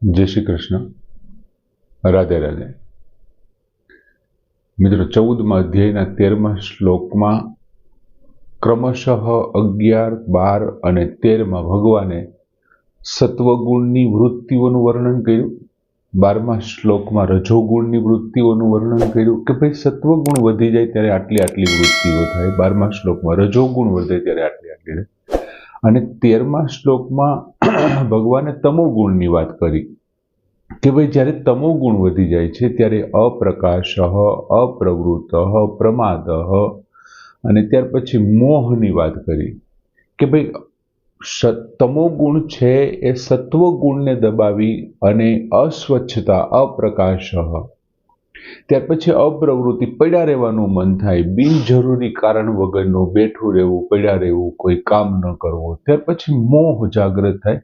जय श्री कृष्ण। राधे राधे। मित्रों, 14 अध्यायना 13 श्लोकमां क्रमशः 11, 12 અને 13 ભગવાને સત્વગુણની વૃત્તિઓનું વર્ણન કર્યું। 12મા શ્લોકમાં રજોગુણની વૃત્તિઓનું વર્ણન કર્યું કે ભાઈ સત્વગુણ વધી જાય ત્યારે આટલી આટલી વૃત્તિઓ થાય। 12મા શ્લોકમાં રજોગુણ વધે ત્યારે આટલી આટલી થાય અને 13મા શ્લોકમાં ભગવાને તમોગુણની વાત કરી કે ભાઈ જ્યારે તમોગુણ વધી જાય છે ત્યારે અપ્રકાશ, અપ્રવૃત્ત, પ્રમાદ અને ત્યાર પછી મોહની વાત કરી કે ભાઈ તમોગુણ છે એ સત્વગુણને દબાવી અને અસ્વચ્છતા, અપ્રકાશ, ત્યાર પછી અપ્રવૃત્તિ, પડ્યા રહેવાનું મન થાય, બિનજરૂરી કારણ વગરનું બેઠું રહેવું, પડ્યા રહેવું, કોઈ કામ ન કરવું, ત્યાર પછી મોહ જાગૃત થાય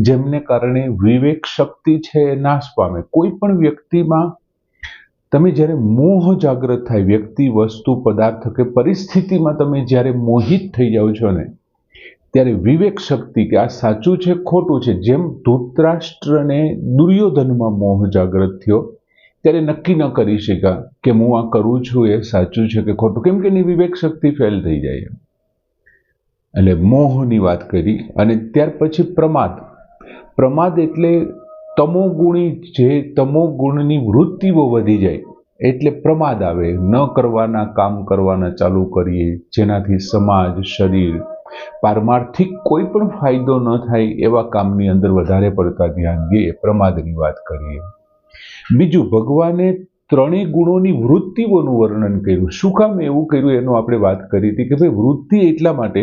જેમને કારણે વિવેક શક્તિ છે એ નાશ પામે। કોઈ પણ વ્યક્તિમાં તમે જ્યારે મોહ જાગૃત થાય, વ્યક્તિ, વસ્તુ, પદાર્થ કે પરિસ્થિતિમાં તમે જ્યારે મોહિત થઈ જાઓ છો ને ત્યારે વિવેક શક્તિ કે આ સાચું છે ખોટું છે, જેમ ધૃતરાષ્ટ્રને દુર્યોધનમાં મોહ જાગૃત થયો ત્યારે નક્કી ન કરી શક્યા કે હું આ કરું છું એ સાચું છે કે ખોટું, કેમ કે એની વિવેક શક્તિ ફેલ થઈ જાય। એટલે મોહની વાત કરી અને ત્યાર પછી પ્રમાદ। પ્રમાદ એટલે તમોગુણી, જે તમોગુણની વૃત્તિઓ વધી જાય એટલે પ્રમાદ આવે। ન કરવાના કામ કરવાના ચાલુ કરીએ જેનાથી સમાજ, શરીર, પારમાર્થિક કોઈ પણ ફાયદો ન થાય એવા કામની અંદર વધારે પડતા ધ્યાન દઈએ, પ્રમાદની વાત કરીએ। બીજું, ભગવાને ત્રણેય ગુણોની વૃત્તિઓનું વર્ણન કર્યું। શું કામ એવું કર્યું એનું આપણે વાત કરી હતી કે ભાઈ વૃત્તિ એટલા માટે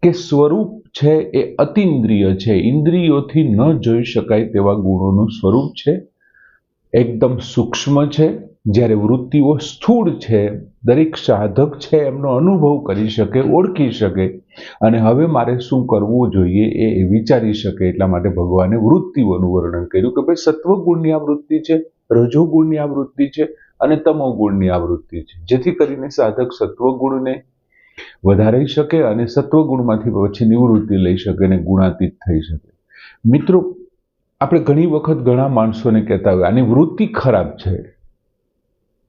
કે સ્વરૂપ છે એ અતિન્દ્રિય છે, ઇન્દ્રિયોથી ન જોઈ શકાય તેવા ગુણોનું સ્વરૂપ છે, એકદમ સૂક્ષ્મ છે। જ્યારે વૃત્તિઓ સ્થૂળ છે, દરેક સાધક છે એમનો અનુભવ કરી શકે, ઓળખી શકે અને હવે મારે શું કરવું જોઈએ એ વિચારી શકે, એટલા માટે ભગવાને વૃત્તિઓનું વર્ણન કર્યું કે ભાઈ સત્વગુણની આ વૃત્તિ છે, રજોગુણની આ વૃત્તિ છે અને તમોગુણની આ વૃત્તિ છે, જેથી કરીને સાધક સત્વગુણને વધારી શકે અને સત્વગુણમાંથી પછી નિવૃત્તિ લઈ શકે અને ગુણાતીત થઈ શકે। મિત્રો, આપણે ઘણી વખત ઘણા માણસોને કહેતા હોય આની વૃત્તિ ખરાબ છે,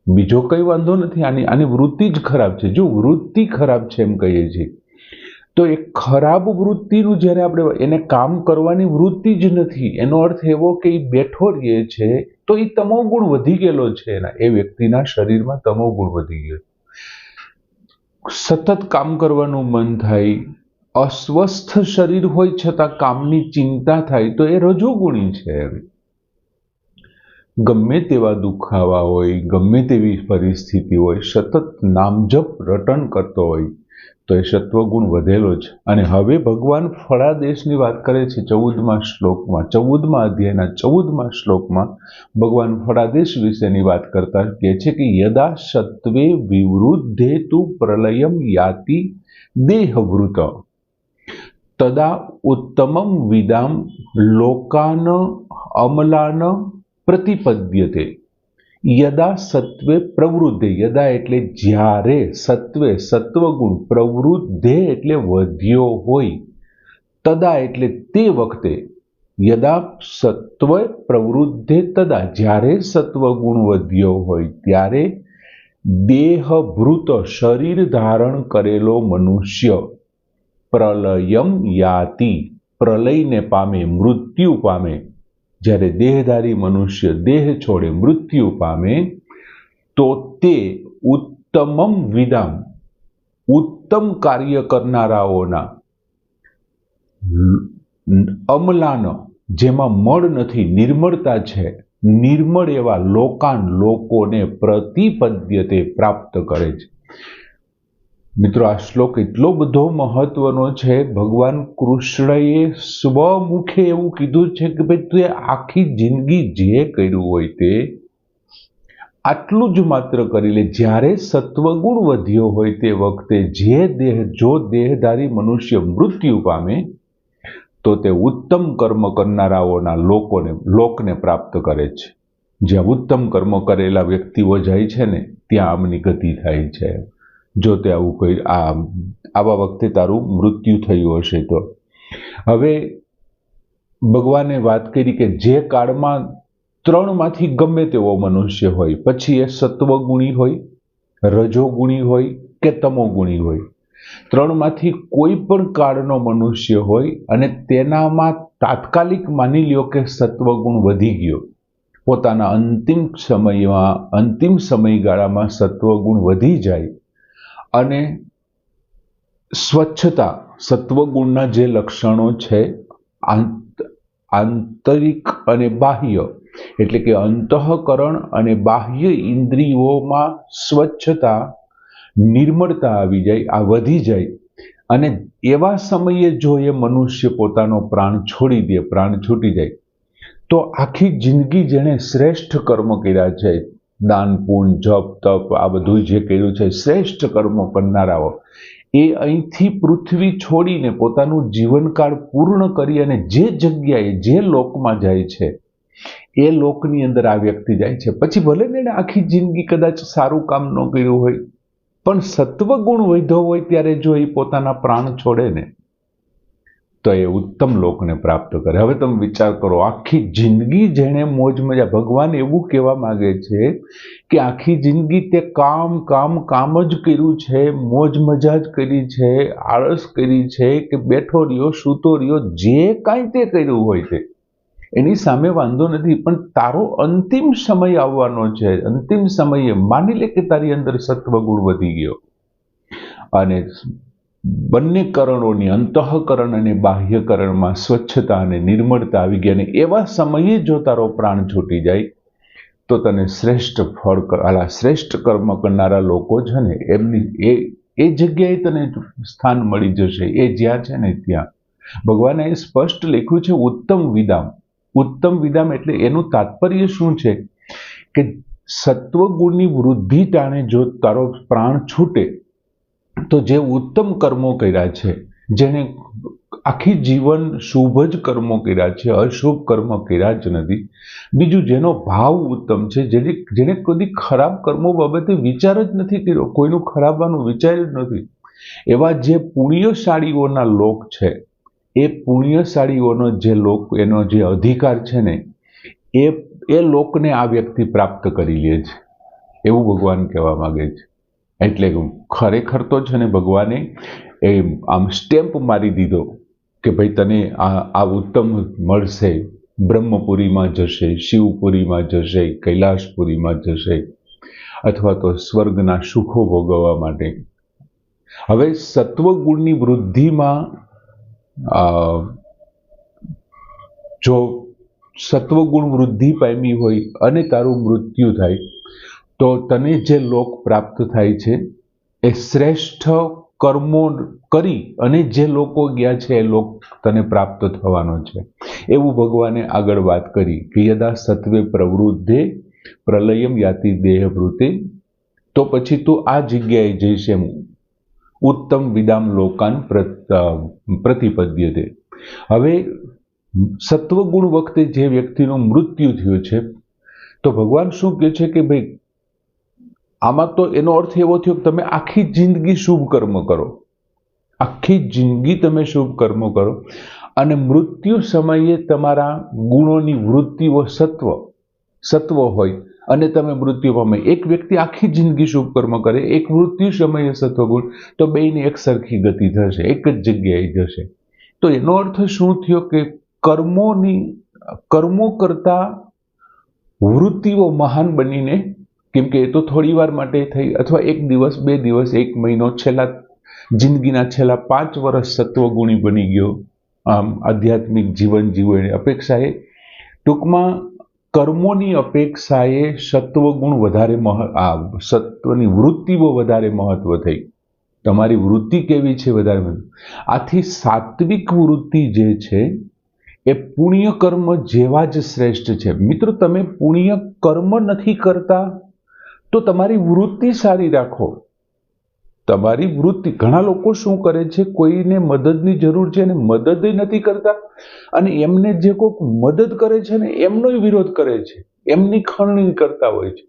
બીજો કઈ વાંધો નથી, આની વૃત્તિ જ ખરાબ છે। જો વૃત્તિ ખરાબ છે એમ કહીએ છીએ તો એ ખરાબ વૃત્તિનું જ્યારે આપણે એને કામ કરવાની વૃત્તિ જ નથી, એનો અર્થ એવો કે એ બેઠો રહે છે તો એ તમોગુણ વધી ગયેલો છે, એના એ વ્યક્તિના શરીરમાં તમોગુણ વધી ગયો। સતત કામ કરવાનું મન થાય, અસ્વસ્થ શરીર હોય છતાં કામની ચિંતા થાય તો એ રજોગુણી છે। ગમે તેવા દુખાવા હોય, ગમે તેવી પરિસ્થિતિ હોય, સતત નામજપ રટણ કરતો હોય તો એ સત્વગુણ વધેલો છે। અને હવે ભગવાન ફળાદેશની વાત કરે છે 14મા શ્લોકમાં, 14મા અધ્યાયના 14મા શ્લોકમાં ભગવાન ફળાદેશ વિશેની વાત કરતા કહે છે કે યદા સત્વે વિવૃદ્ધેતુ પ્રલયમ યાતિ દેહવૃત તદા ઉત્તમમ વિદામ લોકાન અમલાન પ્રતિપદ્યતે। યદા સત્વે પ્રવૃદ્ધે, યદા એટલે જ્યારે, સત્વે સત્વગુણ, પ્રવૃદ્ધે એટલે વધ્યો હોય, તદા એટલે તે વખતે, યદા સત્વ પ્રવૃદ્ધે તદા જ્યારે સત્વગુણ વધ્યો હોય ત્યારે દેહભૃત શરીર ધારણ કરેલો મનુષ્ય પ્રલયમ યાતિ પ્રલયને પામે, મૃત્યુ પામે। જ્યારે દેહધારી મનુષ્ય દેહ છોડે, મૃત્યુ પામે તો તે ઉત્તમમ વિદામ, ઉત્તમ કાર્ય કરનારાઓના, અમલાન જેમાં મળ નથી, નિર્મળતા છે, નિર્મળ એવા લોકાન લોકોને પ્રતિપદ્યતે પ્રાપ્ત કરે છે। મિત્રો, આ શ્લોક એટલો બધો મહત્વનો છે, ભગવાન કૃષ્ણએ સ્વમુખે એવું કીધું છે કે ભાઈ તું આખી જિંદગી જે કર્યું હોય તે આટલું જ માત્ર કરી લે। જ્યારે સત્વગુણ વધ્યો હોય તે વખતે જો દેહધારી મનુષ્ય મૃત્યુ પામે તો તે ઉત્તમ કર્મ કરનારાઓના લોકને પ્રાપ્ત કરે છે। જ્યાં ઉત્તમ કર્મ કરેલા વ્યક્તિઓ જાય છે ને ત્યાં આમની ગતિ થાય છે। જો તે આવું કોઈ આવા વખતે તારું મૃત્યુ થયું હશે તો। હવે ભગવાને વાત કરી કે જે કાળમાં ત્રણમાંથી ગમે તેવો મનુષ્ય હોય, પછી એ સત્વગુણી હોય, રજોગુણી હોય કે તમોગુણી હોય, ત્રણમાંથી કોઈ પણ કાળનો મનુષ્ય હોય અને તેનામાં તાત્કાલિક માની લ્યો કે સત્વગુણ વધી ગયો, પોતાના અંતિમ સમયગાળામાં સત્વગુણ વધી જાય અને સ્વચ્છતા, સત્વગુણના જે લક્ષણો છે આંતરિક અને બાહ્ય, એટલે કે અંતઃકરણ અને બાહ્ય ઇન્દ્રિયોમાં સ્વચ્છતા, નિર્મળતા આવી જાય, આ વધી જાય અને એવા સમયે જો એ મનુષ્ય પોતાનો પ્રાણ છોડી દે, પ્રાણ છૂટી જાય, તો આખી જિંદગી જેણે શ્રેષ્ઠ કર્મ કર્યા છે, દાન પુણ્ય જપ તપ આ બધું જે કર્યું છે, શ્રેષ્ઠ કર્મો કરનારાઓ એ અહીંથી પૃથ્વી છોડીને પોતાનું જીવનકાળ પૂર્ણ કરી અને જે જગ્યાએ જે લોકમાં જાય છે એ લોકની અંદર આ વ્યક્તિ જાય છે. પછી ભલે ને એને આખી જિંદગી કદાચ સારું કામ ન કર્યું હોય, પણ સત્વગુણ વધ્યો હોય ત્યારે જો એ પોતાના પ્રાણ છોડે ને તો એ ઉત્તમ લોકને પ્રાપ્ત કરે. હવે તમે વિચાર કરો, આખી જિંદગી જેણે મોજ મજા, ભગવાન એવું કહેવા માંગે છે કે આખી જિંદગી તે કામ કામ કામ જ કર્યું છે, મોજ મજા જ કરી છે, આળસ કરી છે કે બેઠો રહ્યો, સૂતો રહ્યો, જે કાંઈ તે કર્યું હોય તે એની સામે વાંધો નથી, પણ તારો અંતિમ સમય આવવાનો છે, અંતિમ સમયે માની લે કે તારી અંદર સત્વગુણ વધી ગયો અને બંને કરણોની, અંતઃકરણ અને બાહ્યકરણમાં સ્વચ્છતા અને નિર્મળતા આવી ગઈ અને એવા સમયે જો તારો પ્રાણ છૂટી જાય તો તને શ્રેષ્ઠ કર્મ કરનારા લોકો છે ને એમની એ જગ્યાએ તને સ્થાન મળી જશે, એ જ્યાં છે ને ત્યાં. ભગવાને સ્પષ્ટ લખ્યું છે ઉત્તમ વિદામ. ઉત્તમ વિદામ એટલે એનું તાત્પર્ય શું છે કે સત્વગુણની વૃદ્ધિ ટાણે જો તારો પ્રાણ છૂટે તો જે ઉત્તમ કર્મો કર્યા છે, જેને આખી જીવન શુભ જ કર્મો કર્યા છે, અશુભ કર્મ કર્યા જ નથી, બીજું જેનો ભાવ ઉત્તમ છે, જેને કદી ખરાબ કર્મો બાબતે વિચાર જ નથી કર્યો, કોઈનું ખરાબવાનું વિચાર જ નથી, એવા જે પુણ્યશાળીઓના લોક છે, એ પુણ્યશાળીઓનો જે લોક, એનો જે અધિકાર છે ને એ લોકને આ વ્યક્તિ પ્રાપ્ત કરી લે છે, એવું ભગવાન કહેવા માંગે છે. એટલે ખરેખર તો છે ને ભગવાને એ આમ સ્ટેમ્પ મારી દીધો કે ભાઈ તને આ ઉત્તમ મળશે, બ્રહ્મપુરીમાં જશે, શિવપુરીમાં જશે, કૈલાસપુરીમાં જશે, અથવા તો સ્વર્ગના સુખો ભોગવવા માટે. હવે સત્વગુણની વૃદ્ધિમાં જો સત્વગુણ વૃદ્ધિ પામી હોય અને તારું મૃત્યુ થાય તો તને જે લોક પ્રાપ્ત થાય છે એ શ્રેષ્ઠ કર્મો કરી અને જે લોકો ગયા છે એ લોક તને પ્રાપ્ત થવાનો છે, એવું ભગવાને આગળ વાત કરી કે યદા સત્વે પ્રવૃદ્ધે પ્રલયમ યાતિ દેહભૃતે, તો પછી તું આ જગ્યાએ જઈશ એમ ઉત્તમ વિદામ લોકાન પ્રતિપદ્યતે. હવે સત્વગુણ વખતે જે વ્યક્તિનું મૃત્યુ થયું છે તો ભગવાન શું કહે છે કે ભાઈ આમાં તો એનો અર્થ એવો થયો કે તમે આખી જિંદગી શુભ કર્મ કરો, આખી જિંદગી તમે શુભ કર્મો કરો અને મૃત્યુ સમયે તમારા ગુણોની વૃત્તિઓ સત્વ હોય અને તમે મૃત્યુ પામે. એક વ્યક્તિ આખી જિંદગી શુભ કર્મ કરે, એક મૃત્યુ સમયે સત્વગુણ, તો બેયની એક સરખી ગતિ થશે, એક જ જગ્યાએ જશે. તો એનો અર્થ શું થયો કે કર્મો કરતા વૃત્તિઓ મહાન બનીને, કેમ કે એ તો થોડી વાર માટે થઈ, અથવા એક દિવસ, 2 દિવસ, 1 મહિનો, જિંદગીના છેલ્લા 5 વર્ષ સત્વગુણી બની ગયો, આમ આધ્યાત્મિક જીવન જીવવાની અપેક્ષાએ, ટૂંકમાં કર્મોની અપેક્ષાએ સત્વગુણ વધારે, સત્વની વૃત્તિઓ વધારે મહત્વ થઈ. તમારી વૃત્તિ કેવી છે વધારે. આથી સાત્વિક વૃત્તિ જે છે એ પુણ્ય કર્મ જેવા જ શ્રેષ્ઠ છે. મિત્રો, તમે પુણ્ય કર્મ નથી કરતા તો તમારી વૃત્તિ સારી રાખો. તમારી વૃત્તિ, ઘણા લોકો શું કરે છે, કોઈને મદદની જરૂર છે અને મદદ નથી કરતા, અને એમને જે કોઈક મદદ કરે છે ને એમનો વિરોધ કરે છે, એમની ખંડણી કરતા હોય છે.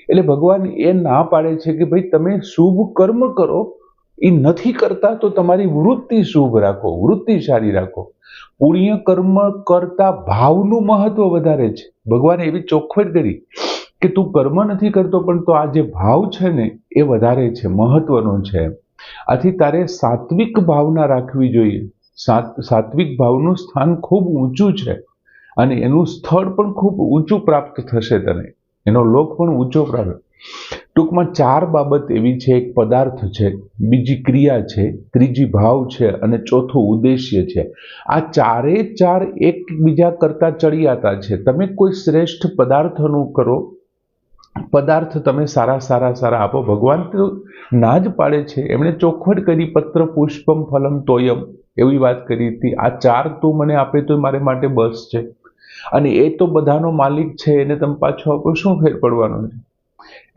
એટલે ભગવાન એ ના પાડે છે કે ભાઈ તમે શુભ કર્મ કરો, એ નથી કરતા તો તમારી વૃત્તિ શુભ રાખો, વૃત્તિ સારી રાખો. પુણ્ય કર્મ કરતા ભાવનું મહત્વ વધારે છે. ભગવાને એવી ચોખવટ કરી કે તું કર્મ નથી કરતો પણ તો આ જે ભાવ છે ને એ વધારે છે, મહત્વનો છે. આથી તારે સાત્વિક ભાવના રાખવી જોઈએ. સાત્વિક ભાવનું સ્થાન ખૂબ ઊંચું છે અને એનું સ્થળ પણ ખૂબ ઊંચું પ્રાપ્ત થશે તને, એનો લોક પણ ઊંચો પ્રાપ્ત. ટૂંકમાં 4 બાબત એવી છે. એક પદાર્થ છે, બીજી ક્રિયા છે, ત્રીજી ભાવ છે અને ચોથું ઉદ્દેશ્ય છે. આ 4 એકબીજા કરતા ચડિયાતા છે. તમે કોઈ શ્રેષ્ઠ પદાર્થનું કરો, પદાર્થ તમે સારા આપો. ભગવાન તો ના જ પાડે છે, એમણે ચોખવટ કરી, પત્ર પુષ્પમ ફલમ તોયમ, એવી વાત કરી હતી. આ 4 તું મને આપે તો મારે માટે બસ છે, અને એ તો બધાનો માલિક છે, એને તમે પાછો આપો, શું ફેર પડવાનો છે?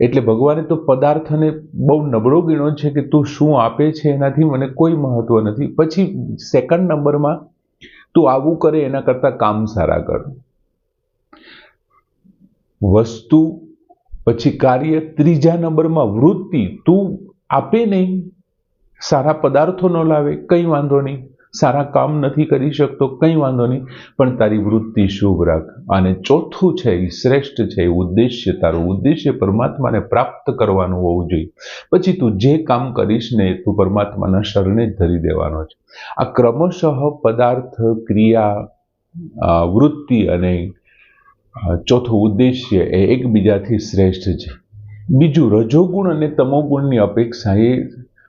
એટલે ભગવાને તો પદાર્થને બહુ નબળો ગણ્યો છે કે તું શું આપે છે એનાથી મને કોઈ મહત્વ નથી. પછી સેકન્ડ નંબરમાં તું આવું કરે એના કરતા કામ સારા કર. વસ્તુ, પછી કાર્ય, ત્રીજા નંબરમાં વૃત્તિ. તું આપે નહીં, સારા પદાર્થો ન લાવે, કંઈ વાંધો નહીં, સારા કામ નથી કરી શકતો, કંઈ વાંધો નહીં, પણ તારી વૃત્તિ શુભ રાખ. અને ચોથું છે એ શ્રેષ્ઠ છે, એ ઉદ્દેશ્ય. તારું ઉદ્દેશ્ય પરમાત્માને પ્રાપ્ત કરવાનું હોવું જોઈએ. પછી તું જે કામ કરીશ ને તું પરમાત્માના શરણે જ ધરી દેવાનો છે. આ ક્રમશઃ પદાર્થ, ક્રિયા, વૃત્તિ અને ચોથું ઉદ્દેશ્ય એ એકબીજાથી શ્રેષ્ઠ છે. બીજું, રજોગુણ અને તમોગુણની અપેક્ષાએ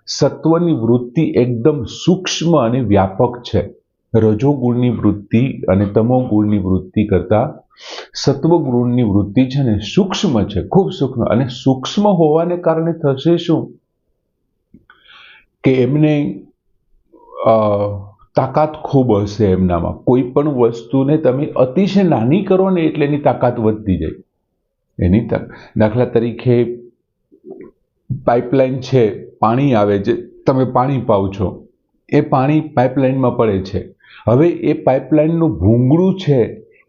સત્વની વૃત્તિ એકદમ સૂક્ષ્મ અને વ્યાપક છે. રજોગુણની વૃત્તિ અને તમોગુણની વૃત્તિ કરતા સત્વગુણની વૃત્તિ છે ને સૂક્ષ્મ છે, ખૂબ સૂક્ષ્મ. અને સૂક્ષ્મ હોવાને કારણે થશે શું કે એમને તાકાત ખૂબ હશે એમનામાં. કોઈ પણ વસ્તુને તમે અતિશય નાની કરો ને એટલે એની તાકાત વધતી જાય. એની દાખલા તરીકે પાઇપલાઇન છે, પાણી આવે છે, તમે પાણી પાવ છો, એ પાણી પાઇપલાઇનમાં પડે છે. હવે એ પાઇપલાઇનનું ભૂંગળું છે,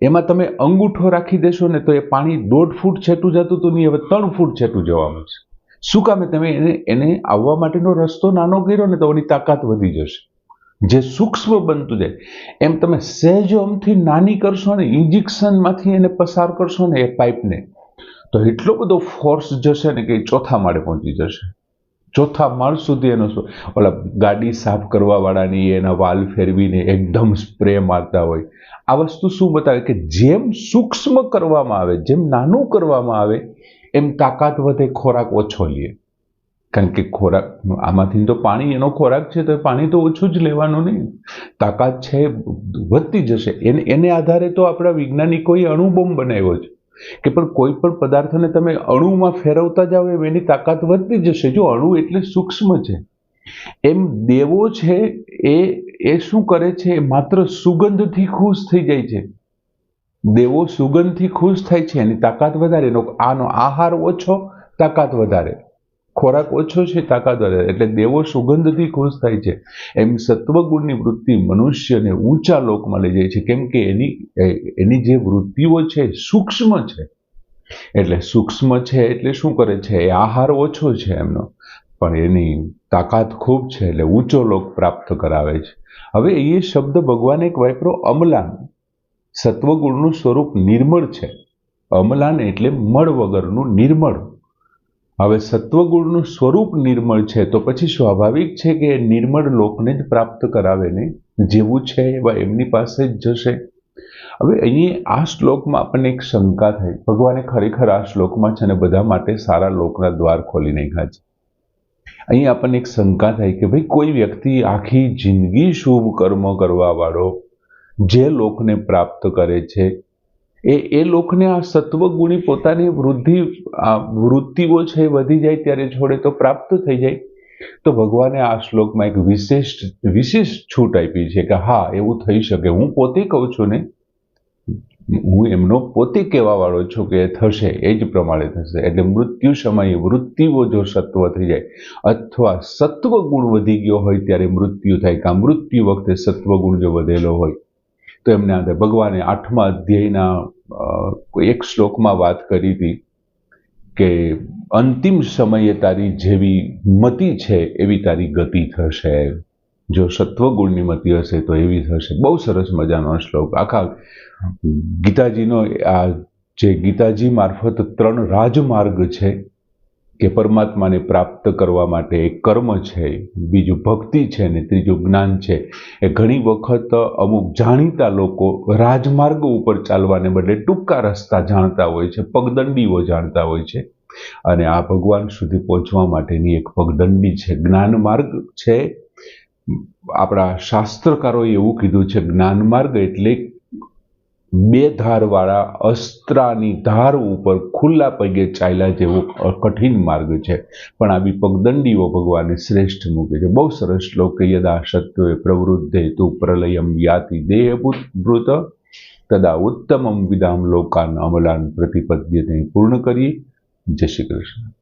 એમાં તમે અંગૂઠો રાખી દેશો ને તો એ પાણી 1.5 ફૂટ છેટું જતું હતું નહીં, હવે 3 ફૂટ છેટું જવાનું છે. શું કામે? તમે એને આવવા માટેનો રસ્તો નાનો કર્યો ને તો એની તાકાત વધી જશે. જે સૂક્ષ્મ બનતું જાય એમ તમે સહેજ અમથી નાની કરશો ને, ઇન્જેક્શનમાંથી એને પસાર કરશો ને એ પાઇપને, તો એટલો બધો ફોર્સ જશે ને કે 4થા માળે પહોંચી જશે. 4થા માળ સુધી એનો ઓલા ગાડી સાફ કરવા વાળાની એના વાલ ફેરવીને એકદમ સ્પ્રે મારતા હોય. આ વસ્તુ શું બતાવે કે જેમ સૂક્ષ્મ કરવામાં આવે, જેમ નાનું કરવામાં આવે એમ તાકાત વધે, ખોરાક ઓછો લે. કારણ કે ખોરાક આમાંથી તો પાણી એનો ખોરાક છે, તો પાણી તો ઓછું જ લેવાનું નહીં, તાકાત છે વધતી જશે. એને આધારે તો આપણા વૈજ્ઞાનિકોએ અણુબોમ્બ બનાવ્યો છે કે પણ કોઈ પણ પદાર્થને તમે અણુમાં ફેરવતા જાઓ એમ એની તાકાત વધતી જશે. જો અણુ એટલે સૂક્ષ્મ છે, એમ દેવો છે એ શું કરે છે? માત્ર સુગંધથી ખુશ થઈ જાય છે. દેવો સુગંધથી ખુશ થાય છે, એની તાકાત વધારે. આનો આહાર ઓછો, તાકાત વધારે. ખોરાક ઓછો છે, તાકાત વધારે. એટલે દેવો સુગંધથી ખુશ થાય છે. એમ સત્વગુણની વૃત્તિ મનુષ્યને ઊંચા લોકમાં લઈ જાય છે, કેમ કે એની જે વૃત્તિઓ છે સૂક્ષ્મ છે. એટલે સૂક્ષ્મ છે એટલે શું કરે છે? એ આહાર ઓછો છે એમનો, પણ એની તાકાત ખૂબ છે, એટલે ઊંચો લોક પ્રાપ્ત કરાવે છે. હવે એ શબ્દ ભગવાને એક વાપરો, અમલાન. સત્વગુણનું સ્વરૂપ નિર્મળ છે. અમલાન એટલે મળ વગરનું, નિર્મળ. હવે સત્વગુણનું સ્વરૂપ નિર્મળ છે તો પછી સ્વાભાવિક છે કે નિર્મળ લોકને જ પ્રાપ્ત કરાવે ને. જેવું છે એવા એમની પાસે જ જશે. હવે અહીં આ શ્લોકમાં આપણને એક શંકા થઈ. ભગવાને ખરેખર આ શ્લોકમાં છે ને બધા માટે સારા લોકના દ્વાર ખોલી નાખ્યા છે. અહીં આપણને એક શંકા થાય કે ભાઈ કોઈ વ્યક્તિ આખી જિંદગી શુભ કર્મ કરવા વાળો જે લોકને પ્રાપ્ત કરે છે એ લોકને આ સત્વગુણી પોતાની વૃત્તિઓ છે વધી જાય ત્યારે છોડે તો પ્રાપ્ત થઈ જાય. તો ભગવાને આ શ્લોકમાં એક વિશેષ છૂટ આપી છે કે હા, એવું થઈ શકે. હું પોતે કહું છું ને, હું એમનો પોતે કહેવા વાળો છું કે થશે, એ જ પ્રમાણે થશે. એટલે મૃત્યુ સમયે વૃત્તિઓ જો સત્વ થઈ જાય અથવા સત્વગુણ વધી ગયો હોય ત્યારે મૃત્યુ થાય, કે મૃત્યુ વખતે સત્વગુણ જો વધેલો હોય તો એમને આધારે ભગવાને 8મા અધ્યાયના એક શ્લોકમાં વાત કરી હતી કે અંતિમ સમયે તારી જેવી મતિ છે એવી તારી ગતિ થશે. જો સત્વગુણની મતિ હશે તો એવી થશે. બહુ સરસ મજાનો શ્લોક. આખા ગીતાજીનો આ જે ગીતાજી મારફત 3 રાજમાર્ગ છે કે પરમાત્માને પ્રાપ્ત કરવા માટે એક કર્મ છે, બીજું ભક્તિ છે ને ત્રીજું જ્ઞાન છે, એ ઘણી વખત અમુક જાણીતા લોકો રાજમાર્ગ ઉપર ચાલવાને બદલે ટૂંકા રસ્તા જાણતા હોય છે, પગદંડીઓ જાણતા હોય છે, અને આ ભગવાન સુધી પહોંચવા માટેની એક પગદંડી છે, જ્ઞાન માર્ગ છે. આપણા શાસ્ત્રકારોએ એવું કીધું છે, જ્ઞાન માર્ગ એટલે 2 ધારવાળા અસ્ત્રાની ધાર ઉપર ખુલ્લા પગે ચાલ્યા જેવો કઠિન માર્ગ છે, પણ આ બી પગદંડીઓ ભગવાને શ્રેષ્ઠ મૂકે છે. બહુ સરસ શ્લોક. યદા સત્વે પ્રવૃદ્ધે તુ પ્રલયમ યાતિ દેહભૂત તદા ઉત્તમમ વિદામ લોકાન અમલાન પ્રતિપદ્યતે. પૂર્ણ કરીએ. જય શ્રી કૃષ્ણ.